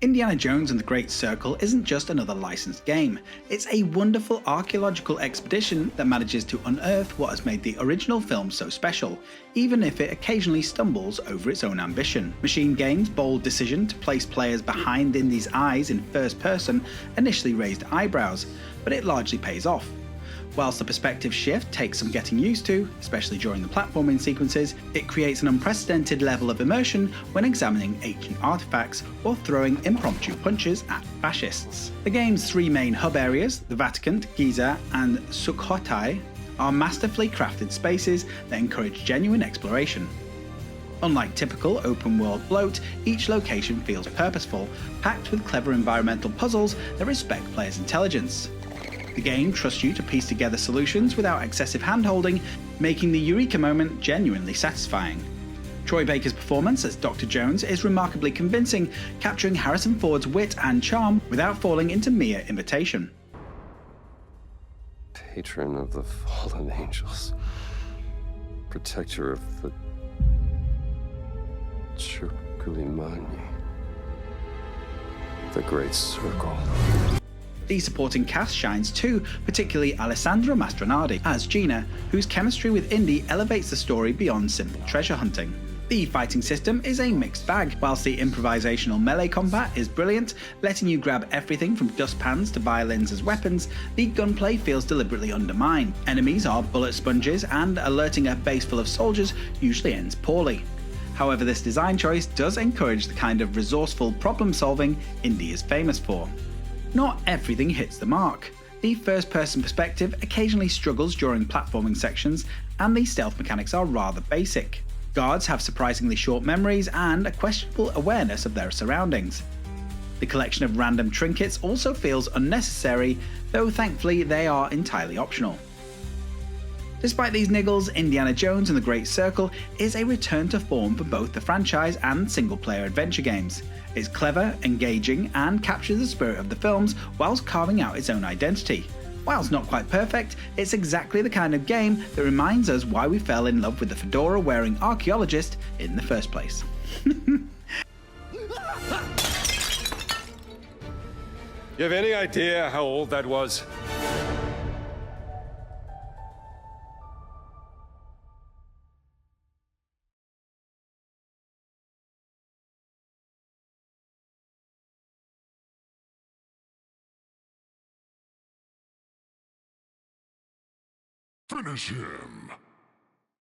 Indiana Jones and the Great Circle isn't just another licensed game, it's a wonderful archaeological expedition that manages to unearth what has made the original film so special, even if it occasionally stumbles over its own ambition. Machine Games' bold decision to place players behind Indy's eyes in first person initially raised eyebrows, but it largely pays off. Whilst the perspective shift takes some getting used to, especially during the platforming sequences, it creates an unprecedented level of immersion when examining ancient artifacts or throwing impromptu punches at fascists. The game's three main hub areas, the Vatican, Giza, and Sukhothai, are masterfully crafted spaces that encourage genuine exploration. Unlike typical open-world bloat, each location feels purposeful, packed with clever environmental puzzles that respect players' intelligence. The game trusts you to piece together solutions without excessive hand-holding, making the eureka moment genuinely satisfying. Troy Baker's performance as Dr. Jones is remarkably convincing, capturing Harrison Ford's wit and charm without falling into mere imitation. Patron of the fallen angels, protector of the Circulimani, the Great Circle. The supporting cast shines too, particularly Alessandra Mastronardi as Gina, whose chemistry with Indy elevates the story beyond simple treasure hunting. The fighting system is a mixed bag. Whilst the improvisational melee combat is brilliant, letting you grab everything from dustpans to violins as weapons, the gunplay feels deliberately undermined. Enemies are bullet sponges, and alerting a base full of soldiers usually ends poorly. However, this design choice does encourage the kind of resourceful problem solving Indy is famous for. Not everything hits the mark. The first-person perspective occasionally struggles during platforming sections, and the stealth mechanics are rather basic. Guards have surprisingly short memories and a questionable awareness of their surroundings. The collection of random trinkets also feels unnecessary, though thankfully they are entirely optional. Despite these niggles, Indiana Jones and the Great Circle is a return to form for both the franchise and single-player adventure games. It's clever, engaging, and captures the spirit of the films whilst carving out its own identity. Whilst not quite perfect, it's exactly the kind of game that reminds us why we fell in love with the fedora-wearing archaeologist in the first place. You have any idea how old that was? Finish him!